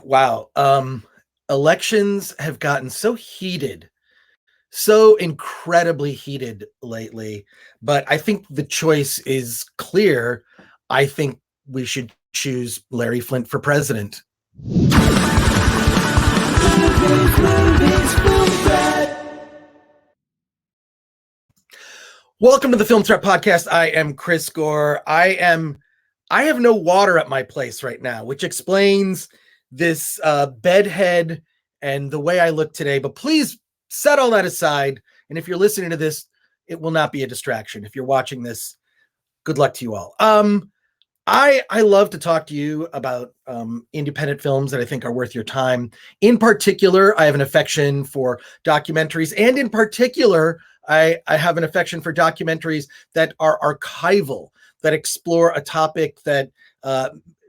Wow. Elections have gotten so heated, so incredibly heated lately, but I think the choice is clear. I think we should choose Larry Flynt for president. Welcome to the Film Threat Podcast. I am Chris Gore. I have no water at my place right now, which explains this bedhead and the way I look today. But please set all that aside. And if you're listening to this, it will not be a distraction. If you're watching this, good luck to you all. I love to talk to you about independent films that I think are worth your time. In particular, I have an affection for documentaries, and in particular, I have an affection for documentaries that are archival, that explore a topic that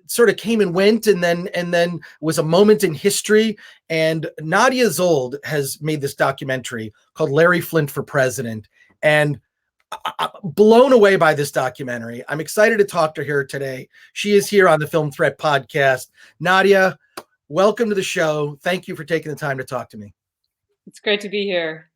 sort of came and went, and then was a moment in history. And Nadia Szold has made this documentary called Larry Flynt for President, and I'm blown away by this documentary. I'm excited to talk to her today. She is here on the Film Threat Podcast. Nadia, welcome to the show. Thank you for taking the time to talk to me. It's great to be here.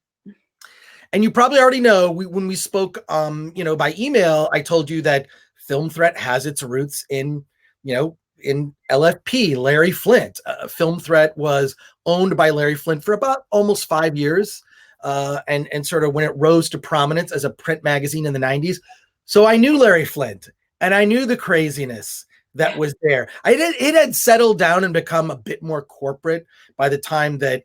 And you probably already know, when we spoke, by email, I told you that Film Threat has its roots in LFP, Larry Flynt. Film Threat was owned by Larry Flynt for about almost 5 years. And sort of when it rose to prominence as a print magazine in the 90s. So I knew Larry Flynt, and I knew the craziness that was there. It had settled down and become a bit more corporate by the time that,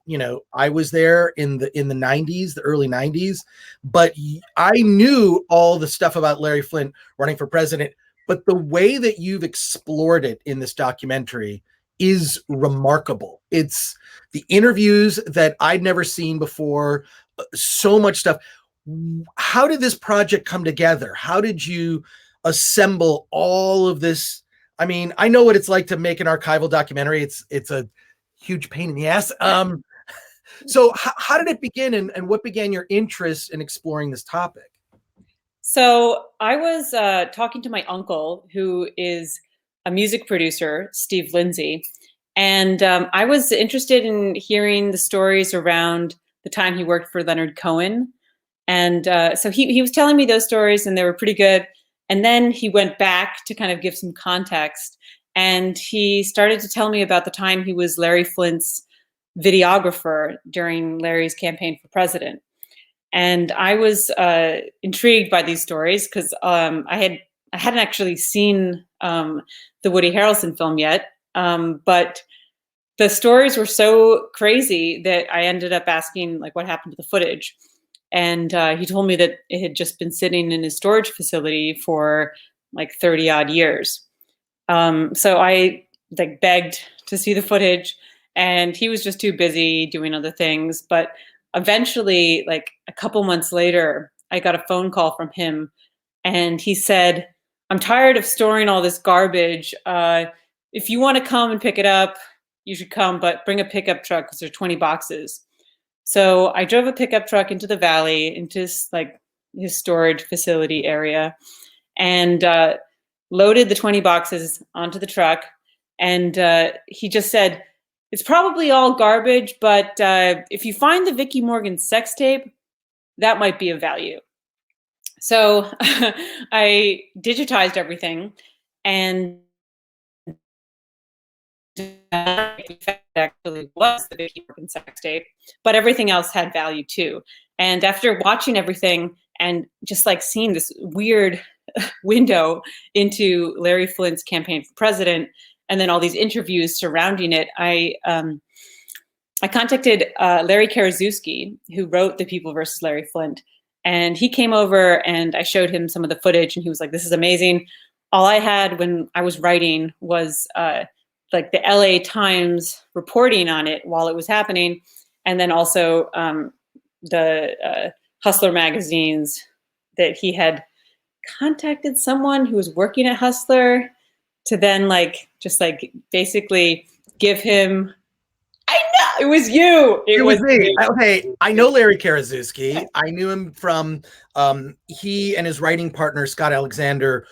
I was there in the 90s, the early 90s. But I knew all the stuff about Larry Flynt running for president. But the way that you've explored it in this documentary is remarkable. It's the interviews that I'd never seen before, so much stuff. How did this project come together? How did you assemble all of this? I mean, I know what it's like to make an archival documentary. It's a huge pain in the ass. So how did it begin, and what began your interest in exploring this topic? So I was talking to my uncle, who is a music producer, Steve Lindsay, and I was interested in hearing the stories around the time he worked for Leonard Cohen. And so he was telling me those stories, and they were pretty good. And then he went back to kind of give some context, and he started to tell me about the time he was Larry Flynt's videographer during Larry's campaign for president. And I was intrigued by these stories because I hadn't actually seen the Woody Harrelson film yet, but the stories were so crazy that I ended up asking, like, what happened to the footage. And he told me that it had just been sitting in his storage facility for like 30 odd years. So I begged to see the footage, and he was just too busy doing other things. But eventually, like a couple months later, I got a phone call from him, and he said, "I'm tired of storing all this garbage. If you want to come and pick it up, you should come, but bring a pickup truck because there's 20 boxes." So I drove a pickup truck into the valley, into his storage facility area, and loaded the 20 boxes onto the truck. And he just said, "It's probably all garbage, but if you find the Vicki Morgan sex tape, that might be of value." So I digitized everything, and actually was the Vicki Morgan sex tape, but everything else had value too. And after watching everything and just seeing this weird window into Larry Flynt's campaign for president, and then all these interviews surrounding it, I contacted Larry Karaszewski, who wrote The People versus Larry Flynt, and he came over and I showed him some of the footage, and he was like, "This is amazing." All I had when I was writing was the LA Times reporting on it while it was happening, and then also the Hustler magazines that he had contacted someone who was working at Hustler to then basically give him. I know it was you. It was me. Okay, I know Larry Karaszewski. I knew him from he and his writing partner Scott Alexander.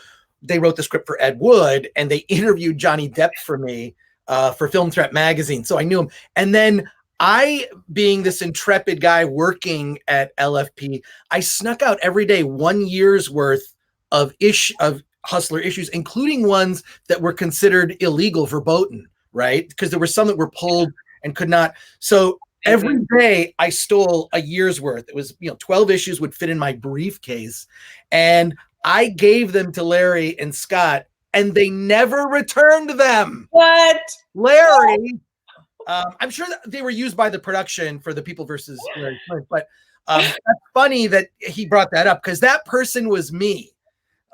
They wrote the script for Ed Wood, and they interviewed Johnny Depp for me for Film Threat magazine. So I knew him. And then I, being this intrepid guy working at LFP, I snuck out every day 1 year's worth of Hustler issues, including ones that were considered illegal verboten, right? Because there were some that were pulled and could not. So every day I stole a year's worth. It was, 12 issues would fit in my briefcase. And I gave them to Larry and Scott, and they never returned them. What? Larry, I'm sure that they were used by the production for The People versus Larry Flynt, but that's funny that he brought that up because that person was me.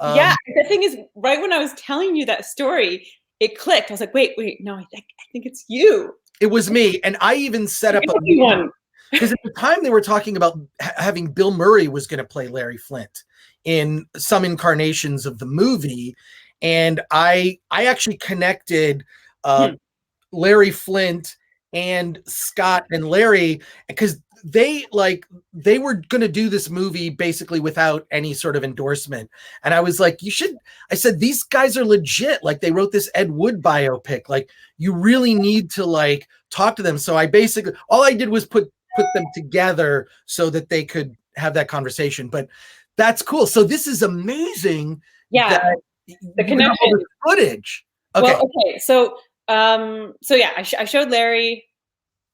Yeah, the thing is, right when I was telling you that story, it clicked. I was like, wait, no, I think it's you. It was me, and I even set up a one because at the time they were talking about having Bill Murray was going to play Larry Flynt in some incarnations of the movie, and I actually connected Larry Flynt and Scott and Larry because they were going to do this movie basically without any sort of endorsement. And I was like, I said, these guys are legit. Like, they wrote this Ed Wood biopic. Like, you really need to talk to them. So I basically, all I did was put them together so that they could have that conversation. But that's cool. So this is amazing. Yeah. The connection footage. Okay. Well, okay. So yeah, I showed Larry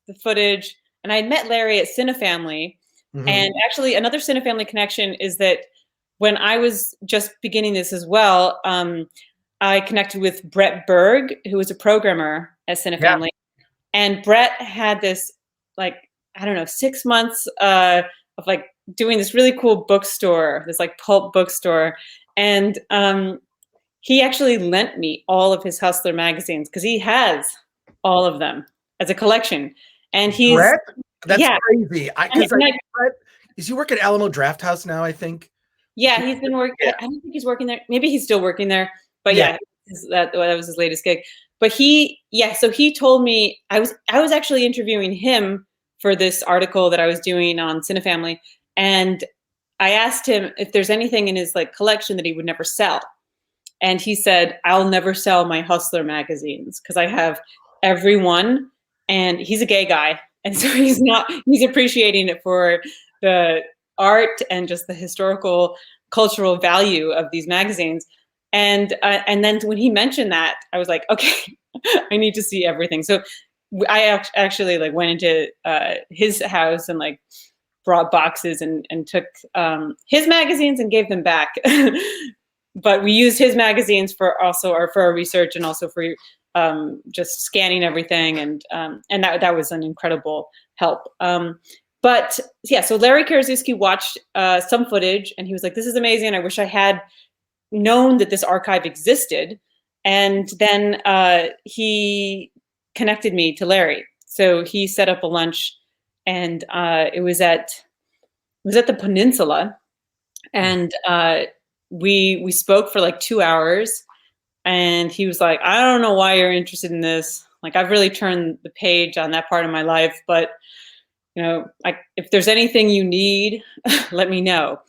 the footage. And I met Larry at Cinefamily. And actually another Cinefamily connection is that when I was just beginning this as well, I connected with Brett Berg, who was a programmer at Cinefamily. Yeah. And Brett had this 6 months of doing this really cool bookstore, this pulp bookstore. And he actually lent me all of his Hustler magazines because he has all of them as a collection. And he's Brett? That's crazy. Brett, does he work at Alamo Drafthouse now, I think? Yeah, he's been working. I don't think he's working there. Maybe he's still working there. But that was his latest gig. But so he told me I was actually interviewing him for this article that I was doing on Cinefamily. And I asked him if there's anything in his collection that he would never sell. And he said, I'll never sell my Hustler magazines because I have every one. And he's a gay guy. And so he's appreciating it for the art and just the historical, cultural value of these magazines. And then when he mentioned that, I was like, okay, I need to see everything. So I actually went into his house and brought boxes and took his magazines and gave them back. But we used his magazines for our research and also for just scanning everything, and that was an incredible help. But yeah, so Larry Karaszewski watched some footage, and he was like, "This is amazing. I wish I had known that this archive existed." And then he connected me to Larry. So he set up a lunch, and it was at the Peninsula, and we spoke for 2 hours. And he was like, I don't know why you're interested in this. I've really turned the page on that part of my life, but if there's anything you need, let me know.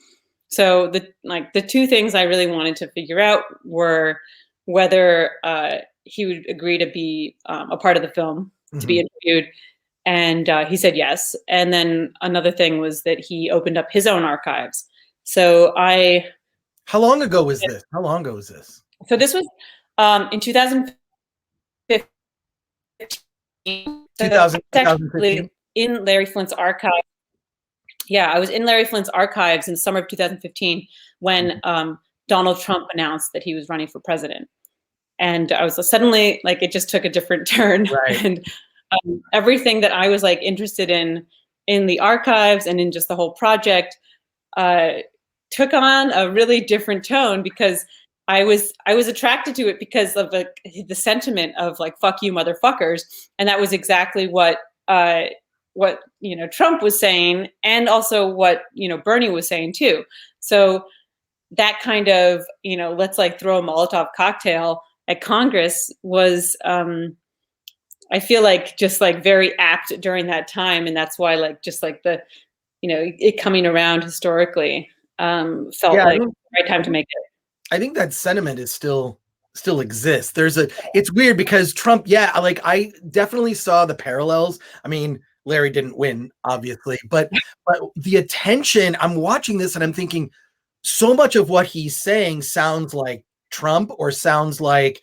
So the two things I really wanted to figure out were whether he would agree to be a part of the film, to be interviewed. And he said yes. And then another thing was that he opened up his own archives. So How long ago was this? So this was in 2015. 2015? In Larry Flynt's archive. Yeah, I was in Larry Flynt's archives in the summer of 2015 when Donald Trump announced that he was running for president. And I was suddenly it just took a different turn. Right. And everything that I was interested in the archives and in just the whole project took on a really different tone because I was attracted to it because of the sentiment of fuck you motherfuckers, and that was exactly what Trump was saying, and also what Bernie was saying too. So that kind of let's throw a Molotov cocktail at Congress was I feel just very apt during that time, and that's why the it coming around historically felt the right time to make it. I think that sentiment is still still exists. It's weird because Trump, yeah, like I definitely saw the parallels. I mean, Larry didn't win, obviously, but the attention, I'm watching this and I'm thinking, so much of what he's saying sounds like Trump, or sounds like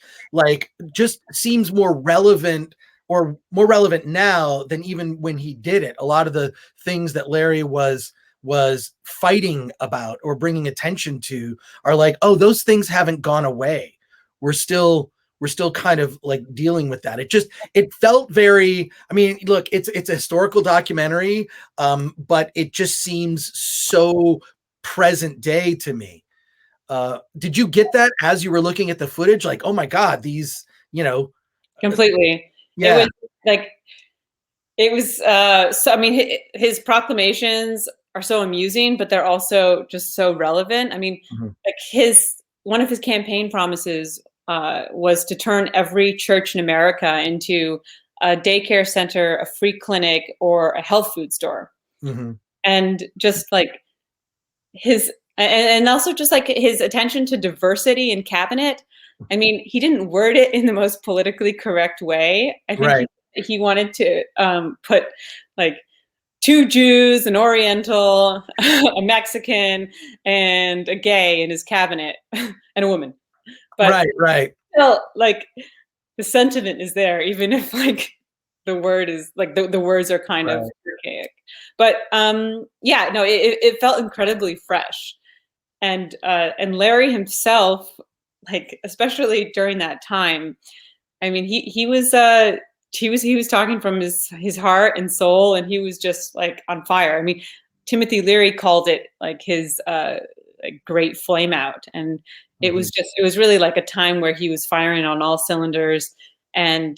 just seems more relevant, or more relevant now than even when he did it. A lot of the things that Larry was fighting about or bringing attention to are like, oh, those things haven't gone away. We're still kind of like dealing with that. It felt very, I mean, look, it's a historical documentary, but it just seems so present day to me. Did you get that as you were looking at the footage? Like, oh my God, these, completely. Yeah. It was like, so, I mean, his proclamations are so amusing, but they're also just so relevant. I mean, like one of his campaign promises was to turn every church in America into a daycare center, a free clinic, or a health food store. And just like and also just like his attention to diversity in cabinet. I mean, he didn't word it in the most politically correct way. I think he wanted to put like 2 Jews, an Oriental, a Mexican, and a gay in his cabinet, and a woman. But still, like, the sentiment is there, even if like the word is like the words are kind of archaic. But yeah, no, it felt incredibly fresh. And Larry himself, like especially during that time, I mean, he was talking from his heart and soul, and he was just like on fire. I mean, Timothy Leary called it like his like great flame out, and it was really like a time where he was firing on all cylinders, and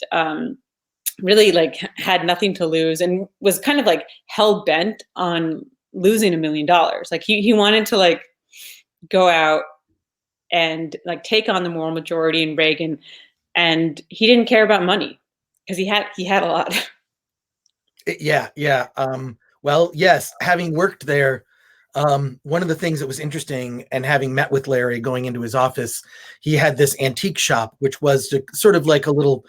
really like had nothing to lose, and was kind of like hell bent on losing $1 million. Like he wanted to like go out and like take on the moral majority in Reagan, and he didn't care about money because he had a lot. Yeah. Well, yes, having worked there, one of the things that was interesting, and having met with Larry going into his office, he had this antique shop, which was sort of like a little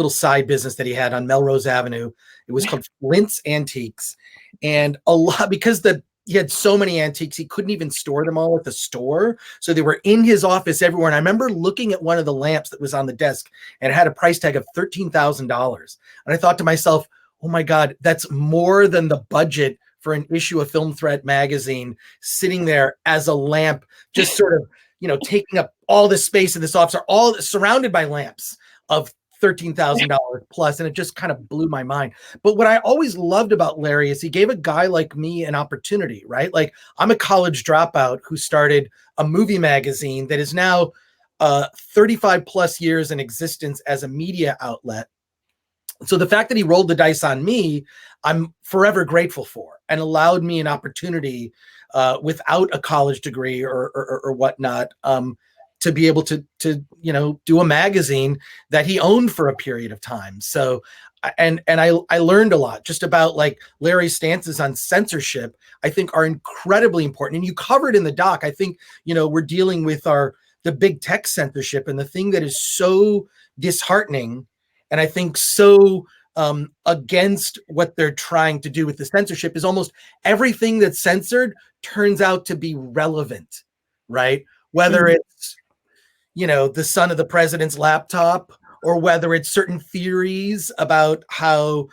side business that he had on Melrose Avenue. It was called Flynt's Antiques, and a lot, because he had so many antiques, he couldn't even store them all at the store. So they were in his office everywhere. And I remember looking at one of the lamps that was on the desk, and it had a price tag of $13,000. And I thought to myself, oh my God, that's more than the budget for an issue of Film Threat magazine, sitting there as a lamp, just sort of, taking up all this space in this office, all surrounded by lamps of $13,000 plus. And it just kind of blew my mind. But what I always loved about Larry is he gave a guy like me an opportunity, right? Like, I'm a college dropout who started a movie magazine that is now 35 plus years in existence as a media outlet. So the fact that he rolled the dice on me, I'm forever grateful for, and allowed me an opportunity without a college degree or whatnot, to be able to do a magazine that he owned for a period of time. So, and I learned a lot just about like Larry's stances on censorship, I think are incredibly important. And you covered in the doc, I think, we're dealing with the big tech censorship, and the thing that is so disheartening, and I think so against what they're trying to do with the censorship, is almost everything that's censored turns out to be relevant, right? Whether it's, the son of the president's laptop, or whether it's certain theories about how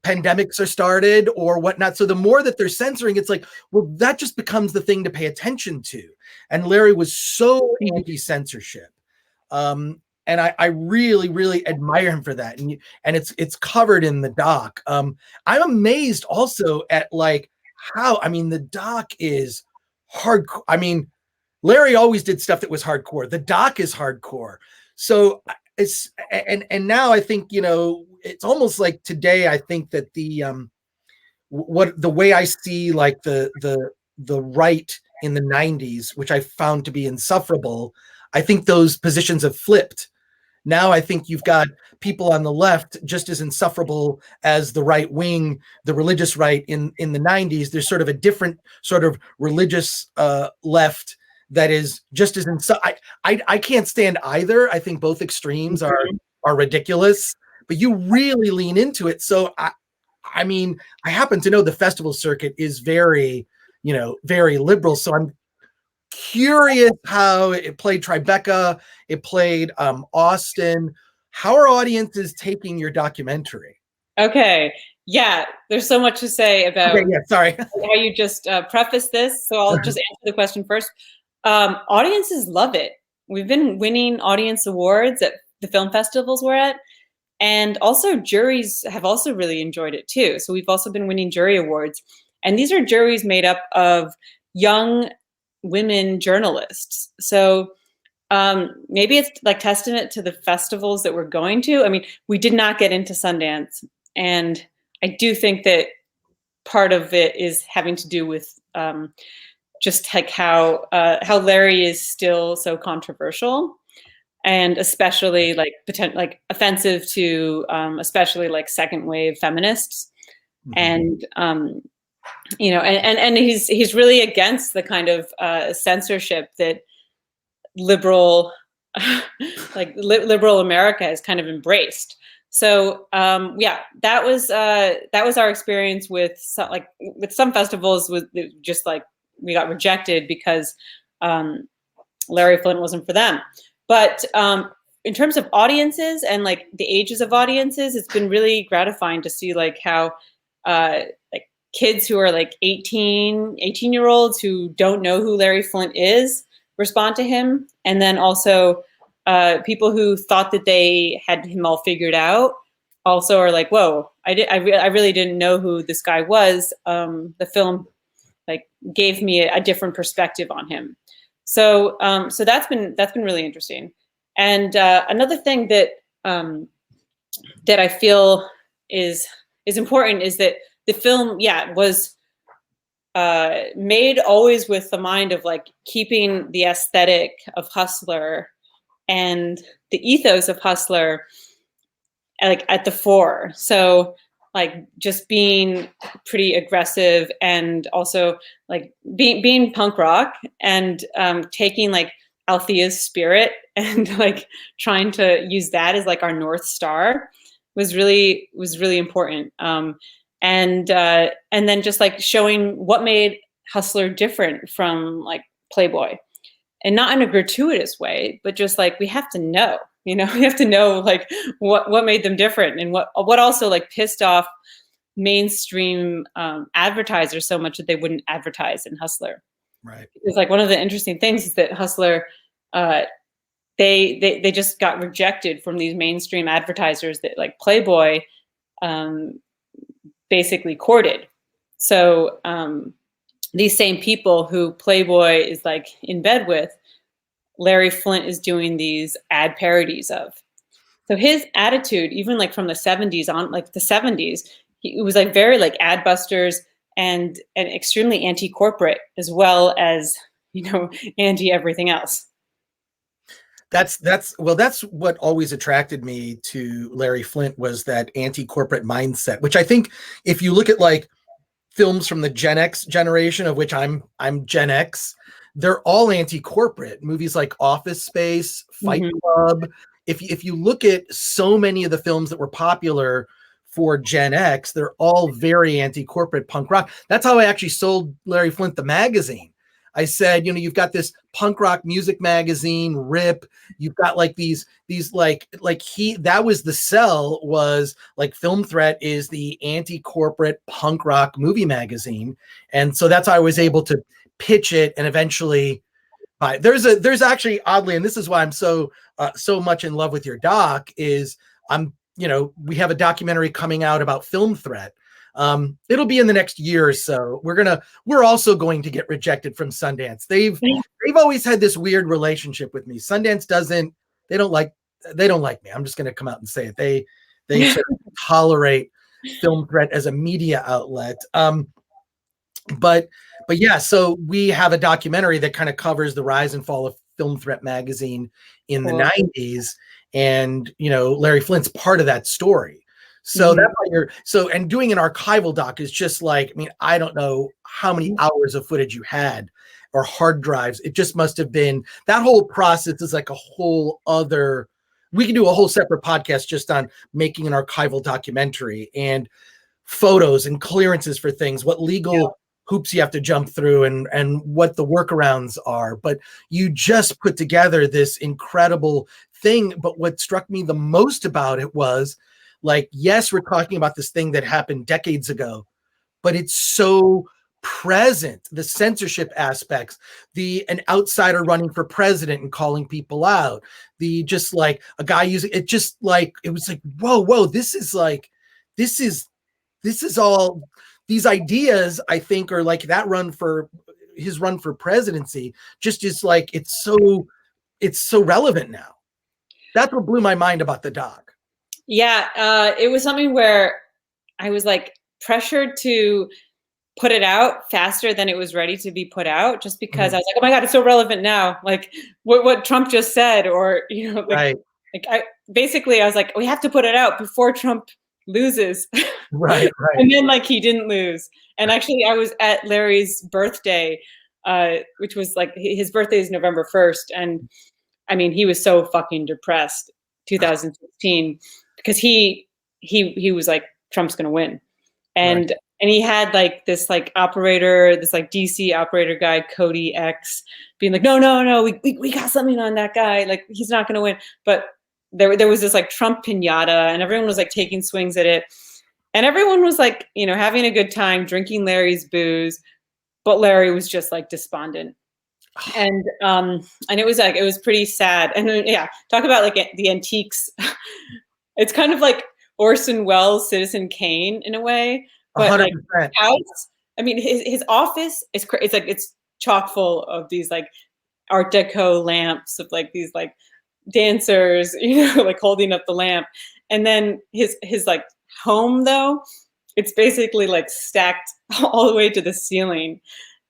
pandemics are started or whatnot. So the more that they're censoring, it's like, well, that just becomes the thing to pay attention to. And Larry was so anti-censorship. And I really, really admire him for that. And it's covered in the doc. I'm amazed also at like how, I mean, the doc is hardcore. I mean, Larry always did stuff that was hardcore. The doc is hardcore. So it's, and now I think, it's almost like today, I think that the way I see like the right in the 90s, which I found to be insufferable, I think those positions have flipped. Now I think you've got people on the left just as insufferable as the right wing, the religious right in the 90s. There's sort of a different sort of religious left that is just as I can't stand either. I think both extremes are ridiculous, but you really lean into it. So I mean, I happen to know the festival circuit is very, very liberal. So I'm curious how it played Tribeca, it played Austin. How are audiences taking your documentary? Okay. Yeah, there's so much to say about sorry. how you just prefaced this. So I'll just answer the question first. Audiences love it. We've been winning audience awards at the film festivals we're at. And also juries have also really enjoyed it too. So we've also been winning jury awards. And these are juries made up of young women journalists. So maybe it's like testament to the festivals that we're going to. I mean, we did not get into Sundance. And I do think that part of it is having to do with just like how Larry is still so controversial. And especially like offensive to especially like second wave feminists, and and he's really against the kind of censorship that liberal liberal America has kind of embraced. So that was our experience with some festivals with just like we got rejected because Larry Flynt wasn't for them. But in terms of audiences and like the ages of audiences, it's been really gratifying to see like how like kids who are like 18-year-olds who don't know who Larry Flynt is respond to him. And then also people who thought that they had him all figured out also are like, whoa, I really didn't know who this guy was. The film like gave me a different perspective on him. So that's been really interesting. And another thing that that I feel is important is that the film, was made always with the mind of like keeping the aesthetic of Hustler and the ethos of Hustler like at the fore. So like just being pretty aggressive and also like being punk rock and taking like Althea's spirit and like trying to use that as like our North Star was really important. And then just like showing what made Hustler different from like Playboy, and not in a gratuitous way, but just like we have to know. We have to know like what made them different and what also like pissed off mainstream advertisers so much that they wouldn't advertise in Hustler. Right. Because like one of the interesting things is that Hustler, they just got rejected from these mainstream advertisers that like Playboy basically courted. So these same people who Playboy is like in bed with, Larry Flynt is doing these ad parodies of. So his attitude, even like from the 70s on, like the 70s, it was like very like ad busters and extremely anti-corporate as well as, anti everything else. That's what always attracted me to Larry Flynt was that anti-corporate mindset, which I think if you look at like films from the Gen X generation, of which I'm Gen X, they're all anti-corporate. Movies like Office Space, Fight Club. If you look at so many of the films that were popular for Gen X, they're all very anti-corporate punk rock. That's how I actually sold Larry Flynt the magazine. I said, you've got this punk rock music magazine, RIP. You've got like these that was the sell, was like Film Threat is the anti-corporate punk rock movie magazine. And so that's how I was able to pitch it and eventually buy. There's actually, oddly, and this is why I'm so much in love with your doc, is we have a documentary coming out about Film Threat. It'll be in the next year or so. We're also going to get rejected from Sundance. They've always had this weird relationship with me. Sundance they don't like me. I'm just going to come out and say it. They sort of tolerate Film Threat as a media outlet. But yeah, so we have a documentary that kind of covers the rise and fall of Film Threat magazine in the 90s. And, Larry Flynt's part of that story. So that's why and doing an archival doc is just like, I don't know how many hours of footage you had. or hard drives. It just must have been, that whole process is like a whole other, we can do a whole separate podcast just on making an archival documentary and photos and clearances for things, what legal hoops you have to jump through and what the workarounds are. But you just put together this incredible thing. But what struck me the most about it was like, yes, we're talking about this thing that happened decades ago, but it's so present. The censorship aspects, an outsider running for president and calling people out, the just like a guy using it, just like, it was like, whoa, this is all, these ideas, I think, are like that his run for presidency just is like, it's so relevant now. That's what blew my mind about the doc. Yeah, it was something where I was like pressured to put it out faster than it was ready to be put out, just because I was like, oh my God, it's so relevant now. Like what Trump just said, or, you know, like, I was like, we have to put it out before Trump loses. Right. And then like he didn't lose. And actually I was at Larry's birthday, which was like, his birthday is November 1st. And I mean, he was so fucking depressed 2016 because he was like, Trump's going to win. And he had like this like operator, this like DC operator guy, Cody X, being like, no, we got something on that guy. Like, he's not going to win. But there was this like Trump piñata, and everyone was like taking swings at it. And everyone was like, you know, having a good time, drinking Larry's booze. But Larry was just like despondent. And it was like, it was pretty sad. And then, yeah, talk about like the antiques. It's kind of like Orson Welles' Citizen Kane in a way, but 100%. Like house. I mean, his office is it's like, it's chock full of these like Art Deco lamps of like these like dancers, you know, like holding up the lamp. And then his like home though, it's basically like stacked all the way to the ceiling.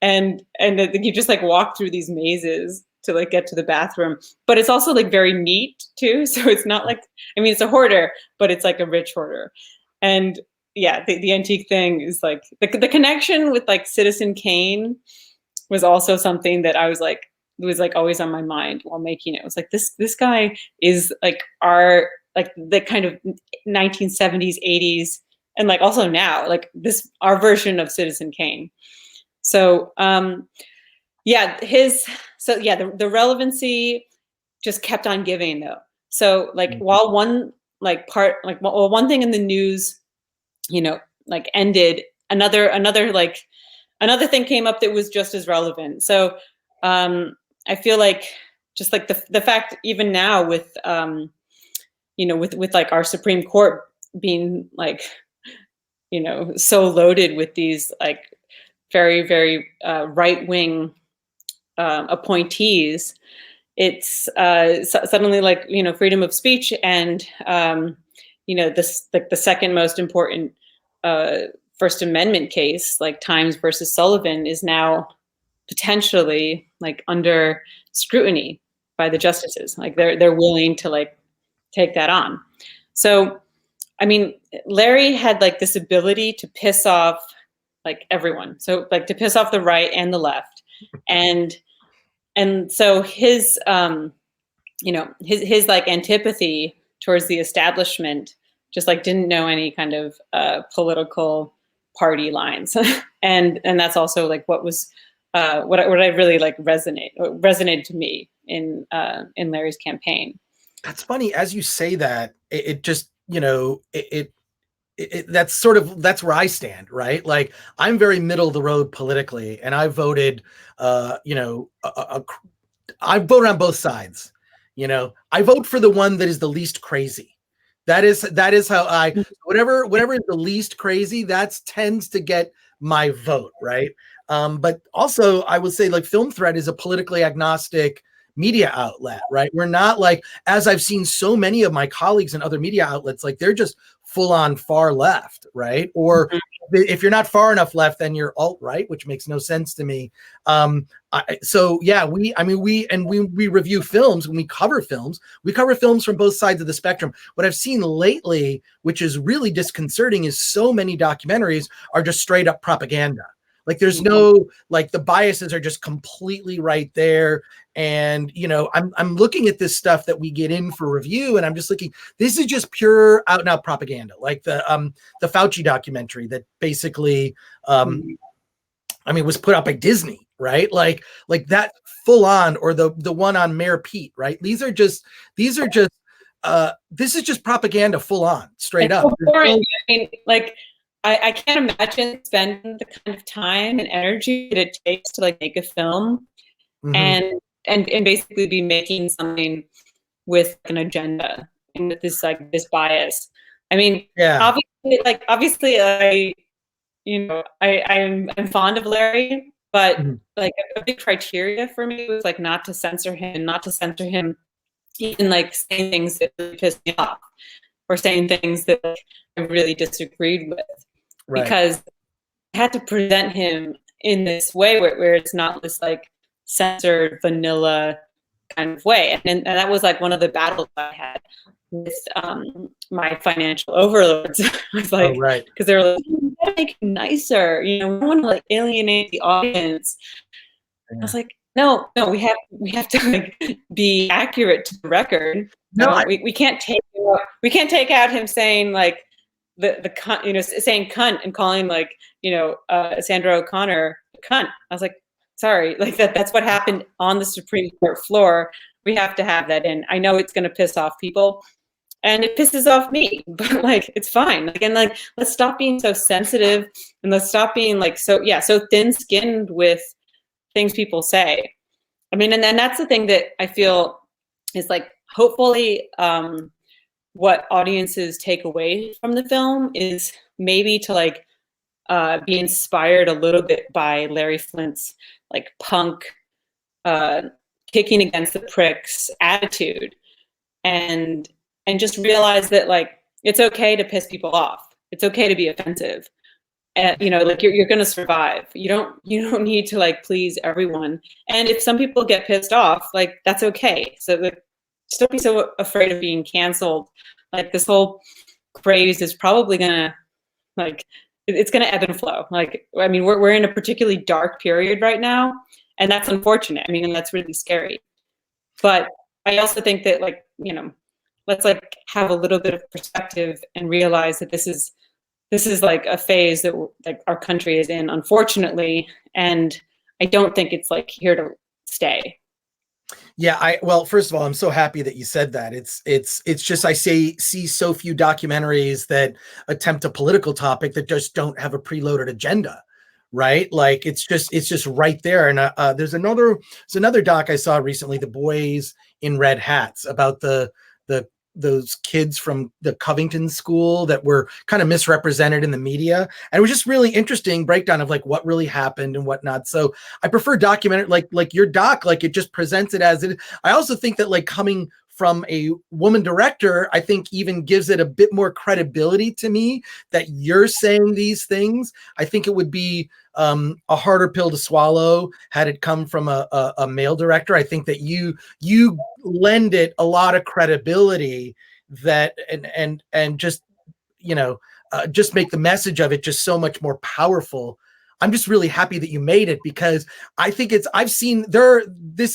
And you just like walk through these mazes to like get to the bathroom, but it's also like very neat too. So it's not like, I mean, it's a hoarder, but it's like a rich hoarder. And yeah, the antique thing is like the connection with like Citizen Kane was also something that I was like, it was like always on my mind while making it. It was like, this guy is like our, like the kind of 1970s, 80s, and like also now, like this, our version of Citizen Kane. So, yeah, the relevancy just kept on giving though. So like while one like part, like one thing in the news, you know, like ended, another thing came up that was just as relevant. So I feel like just like the fact even now with, you know, with like our Supreme Court being like, you know, so loaded with these like very, very right-wing appointees, it's suddenly like, you know, freedom of speech and, you know, this like the second most important First Amendment case, like Times versus Sullivan, is now potentially like under scrutiny by the justices. Like they're willing to like take that on. So, I mean, Larry had like this ability to piss off like everyone. So like to piss off the right and the left. And so his, you know, his like antipathy towards the establishment just like didn't know any kind of political party lines. and that's also like what was, what I really like resonated to me in Larry's campaign. That's funny. As you say that, it just, you know, that's where I stand, right? Like I'm very middle of the road politically, and I voted, you know, I voted on both sides. You know, I vote for the one that is the least crazy. That is how whatever is the least crazy, that tends to get my vote, right? But also I would say like Film Threat is a politically agnostic media outlet, right? We're not like, as I've seen so many of my colleagues in other media outlets, like they're just full on far left, right? Or if you're not far enough left, then you're alt right, which makes no sense to me. So yeah, we review films. When we cover films from both sides of the spectrum. What I've seen lately, which is really disconcerting, is so many documentaries are just straight up propaganda. Like there's no, like the biases are just completely right there. And, you know, I'm looking at this stuff that we get in for review, and I'm just looking, this is just pure out and out propaganda. Like the Fauci documentary that basically, I mean, was put out by Disney, right? Like that full on, or the one on Mayor Pete, right? These are just this is just propaganda full on, straight up. I mean, like, I can't imagine spending the kind of time and energy that it takes to like make a film and basically be making something with an agenda and with this like this bias. I mean, obviously I'm fond of Larry, but like a big criteria for me was like not to censor him, even like saying things that really pissed me off or saying things that I really disagreed with, because I had to present him in this way where it's not this like censored vanilla kind of way. And that was like one of the battles I had with my financial overlords. I was like, because they were like, you gotta make it nicer, you know, we don't want to like alienate the audience. I was like, no, we have to like be accurate to the record. No, we can't take out him saying like the cunt, you know, saying cunt and calling like, you know, Sandra O'Connor a cunt. I was like, sorry, like that's what happened on the Supreme Court floor. We have to have that in. I know it's going to piss off people, and it pisses off me, but like it's fine. Like, and like, let's stop being so sensitive, and let's stop being like so thin-skinned with things people say. I mean, and then that's the thing that I feel is like, hopefully what audiences take away from the film is maybe to like be inspired a little bit by Larry Flynt's like punk, kicking against the pricks attitude, and just realize that like it's okay to piss people off. It's okay to be offensive. You know, like you're going to survive. You don't need to like please everyone. And if some people get pissed off, like that's okay. So like, just don't be so afraid of being canceled. Like this whole craze is probably gonna like it's gonna ebb and flow. Like, I mean, we're in a particularly dark period right now, and that's unfortunate. I mean, and that's really scary. But I also think that like, you know, let's like have a little bit of perspective and realize that this is like a phase that like our country is in, unfortunately, and I don't think it's like here to stay. Yeah, well, first of all, I'm so happy that you said that. It's just I see so few documentaries that attempt a political topic that just don't have a preloaded agenda, right? Like it's just right there. And there's another doc I saw recently, The Boys in Red Hats, about those kids from the Covington school that were kind of misrepresented in the media. And it was just really interesting breakdown of like what really happened and whatnot. So I prefer documentary, like your doc, like it just presents it as it. I also think that like coming from a woman director, I think even gives it a bit more credibility to me that you're saying these things. I think it would be a harder pill to swallow had it come from a male director. I think that you lend it a lot of credibility that and just, you know, just make the message of it just so much more powerful. I'm just really happy that you made it, because I think this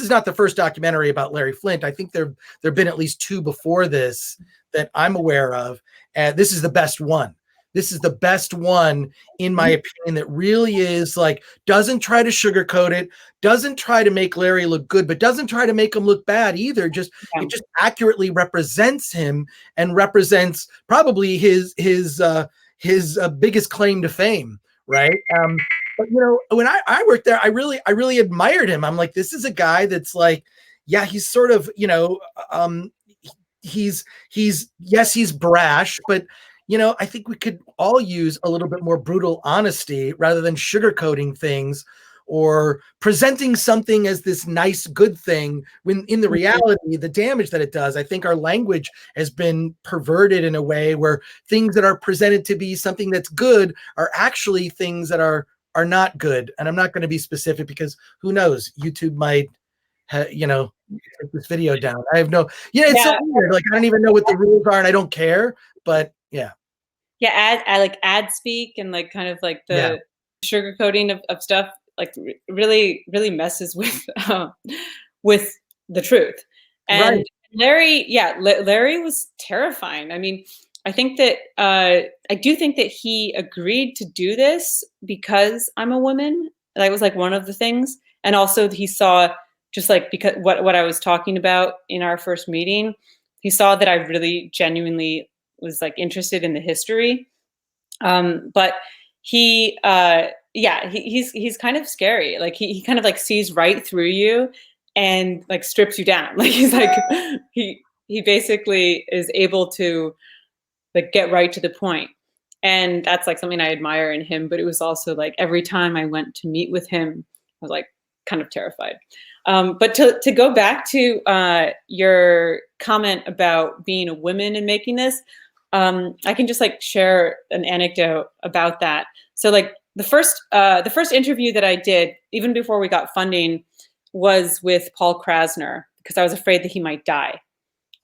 is not the first documentary about Larry Flynt. I think there've been at least two before this that I'm aware of. And this is the best one. This is the best one, in my opinion, that really is like, doesn't try to sugarcoat it, doesn't try to make Larry look good, but doesn't try to make him look bad either. It just accurately represents him and represents probably his biggest claim to fame. Right. But you know, when I worked there, I really admired him. I'm like, this is a guy that's like, yeah, he's sort of, you know, he's brash, but you know, I think we could all use a little bit more brutal honesty rather than sugarcoating things or presenting something as this nice, good thing when in the reality, the damage that it does. I think our language has been perverted in a way where things that are presented to be something that's good are actually things that are not good. And I'm not going to be specific because who knows, YouTube might, you know, take this video down. I have no, it's so weird. Like, I don't even know what the rules are and I don't care, but yeah. Yeah, I like ad speak and like kind of like the sugarcoating of stuff like really messes with the truth. And Right. Larry, yeah, Larry was terrifying. I mean, I think that I do think that he agreed to do this because I'm a woman. That was like one of the things, and also he saw, just like, because what I was talking about in our first meeting, he saw that I really genuinely was like interested in the history. But he yeah, he's kind of scary. Like he kind of like sees right through you and like strips you down. Like he's like he basically is able to like get right to the point. And that's like something I admire in him. But it was also like every time I went to meet with him, I was like kind of terrified. But to go back to your comment about being a woman and making this, I can just like share an anecdote about that. So like the first interview that I did, even before we got funding, was with Paul Krasner, because I was afraid that he might die.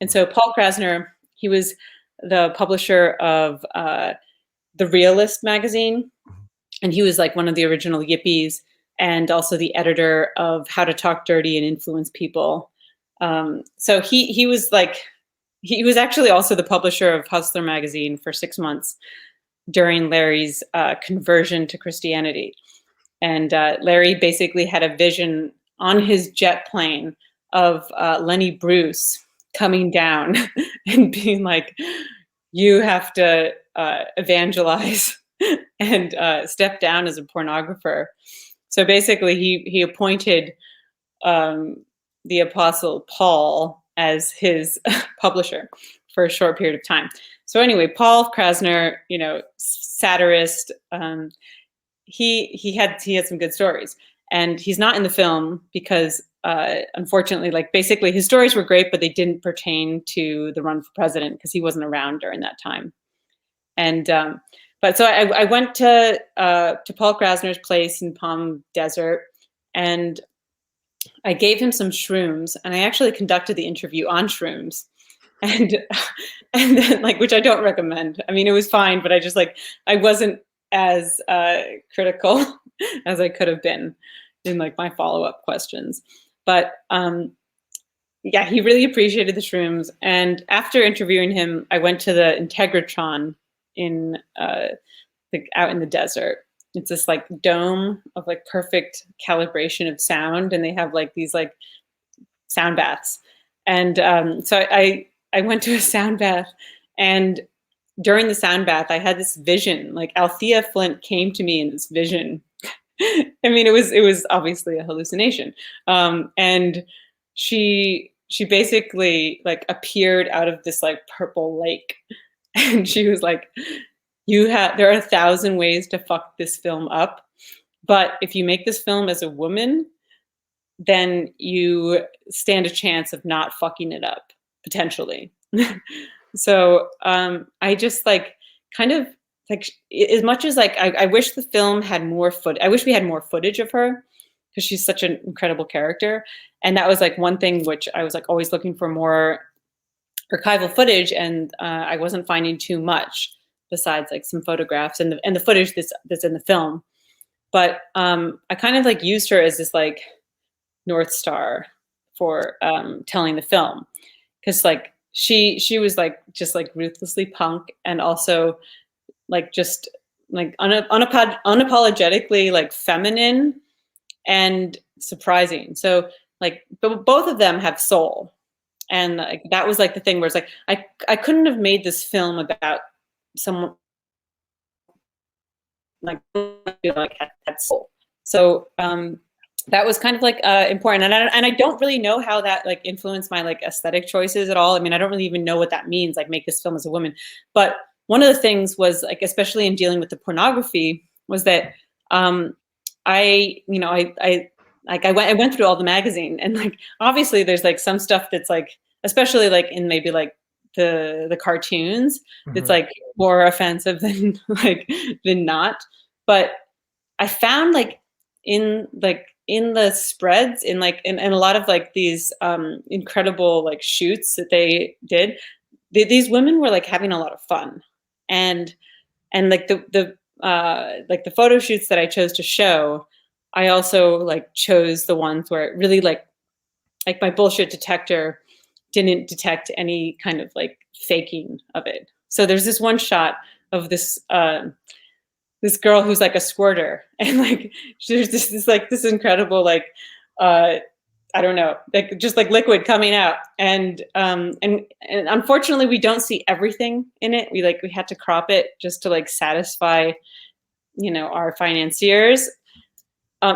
And so Paul Krasner, he was the publisher of The Realist magazine, and he was like one of the original Yippies, and also the editor of How to Talk Dirty and Influence People. So he was like, he was actually also the publisher of Hustler magazine for 6 months during Larry's conversion to Christianity. And Larry basically had a vision on his jet plane of Lenny Bruce coming down and being like, you have to evangelize and step down as a pornographer. So basically he appointed the Apostle Paul as his publisher for a short period of time. So anyway, Paul Krasner, you know, satirist, he had some good stories, and he's not in the film because unfortunately, like basically his stories were great, but they didn't pertain to the run for president because he wasn't around during that time. And but so I went to Paul Krasner's place in Palm Desert, and I gave him some shrooms, and I actually conducted the interview on shrooms. And then, like, which I don't recommend. I mean, it was fine, but I just like, I wasn't as critical as I could have been in like my follow-up questions. But yeah, he really appreciated the shrooms. And after interviewing him, I went to the Integratron in like out in the desert. It's this like dome of like perfect calibration of sound, and they have like these like sound baths. And so I went to a sound bath, and during the sound bath, I had this vision. Like Althea Flynt came to me in this vision. I mean, it was obviously a hallucination, and she basically like appeared out of this like purple lake, and she was like, there are 1,000 ways to fuck this film up, but if you make this film as a woman, then you stand a chance of not fucking it up, potentially. So I just like kind of like, as much as like I wish the film had more I wish we had more footage of her, because she's such an incredible character. And that was like one thing which I was like always looking for more archival footage, and I wasn't finding too much besides like some photographs and the footage that's in the film. But I kind of like used her as this like North Star for telling the film, because like she was like just like ruthlessly punk, and also like just like unapologetically like feminine and surprising. So like both of them have soul, and like that was like the thing where it's like I couldn't have made this film about someone like had soul. So that was kind of like important, and I don't really know how that like influenced my like aesthetic choices at all. I mean, I don't really even know what that means, like make this film as a woman. But one of the things was like, especially in dealing with the pornography, was that I went through all the magazine, and like obviously there's like some stuff that's like, especially like in maybe like the cartoons, that's like more offensive than than not. But I found like in the spreads, in a lot of like these incredible like shoots that they did, these women were like having a lot of fun, and like like the photo shoots that I chose to show, I also like chose the ones where it really like my bullshit detector didn't detect any kind of like faking of it. So there's this one shot of this this girl who's like a squirter, and like there's this incredible like I don't know, like just like liquid coming out, and unfortunately we don't see everything in it. We had to crop it just to like satisfy, you know, our financiers,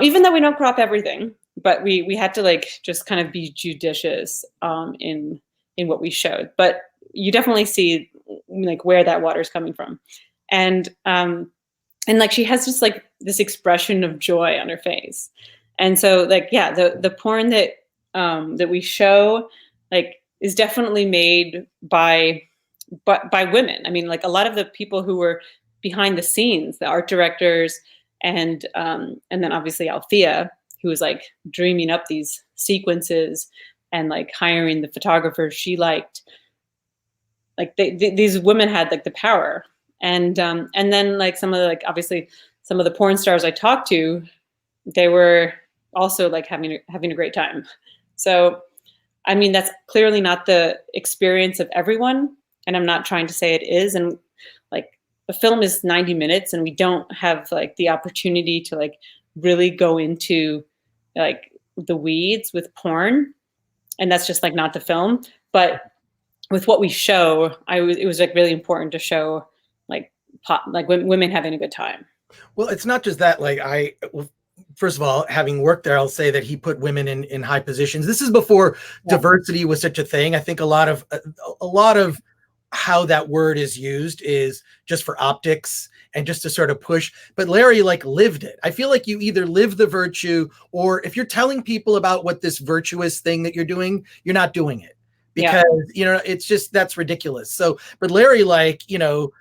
even though we don't crop everything, but we had to like just kind of be judicious in what we showed. But you definitely see like where that water's coming from, and like she has just like this expression of joy on her face. And so like, yeah, the porn that that we show like is definitely made by women. I mean, like a lot of the people who were behind the scenes, the art directors, and then obviously Althea, who was like dreaming up these sequences and like hiring the photographers she liked. Like these women had like the power. And then like some of the, like obviously some of the porn stars I talked to, they were also like having a great time. So, I mean, that's clearly not the experience of everyone, and I'm not trying to say it is. And like the film is 90 minutes, and we don't have like the opportunity to like really go into like the weeds with porn, and that's just like not the film. But with what we show, it was like really important to show like women having a good time. Well, it's not just that. Like first of all, having worked there, I'll say that he put women in high positions. This is before diversity was such a thing. I think a lot of how that word is used is just for optics and just to sort of push. But Larry like lived it. I feel like you either live the virtue, or if you're telling people about what this virtuous thing that you're doing, you're not doing it, because you know, it's just, that's ridiculous. So, but Larry, like, you know,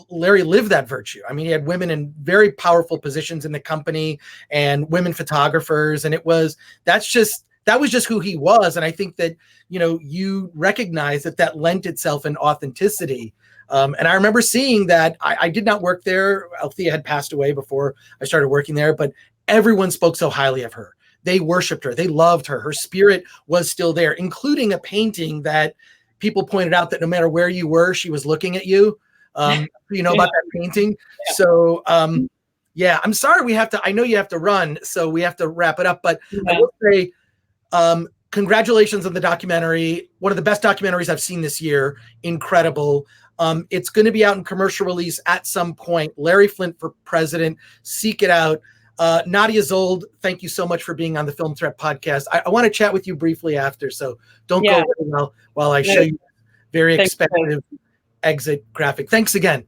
Larry lived that virtue. I mean, he had women in very powerful positions in the company and women photographers. And that was just who he was. And I think that, you know, you recognize that lent itself in authenticity. And I remember seeing that. I did not work there. Althea had passed away before I started working there, but everyone spoke so highly of her. They worshiped her. They loved her. Her spirit was still there, including a painting that people pointed out that no matter where you were, she was looking at you. You know about that painting. Yeah. So, yeah, I'm sorry I know you have to run, so we have to wrap it up, but I will say, congratulations on the documentary. One of the best documentaries I've seen this year. Incredible. It's going to be out in commercial release at some point. Larry Flynt for President. Seek it out. Nadia Szold, thank you so much for being on the Film Threat podcast. I want to chat with you briefly after, so don't go away while I show you very expensive exit graphic. Thanks again.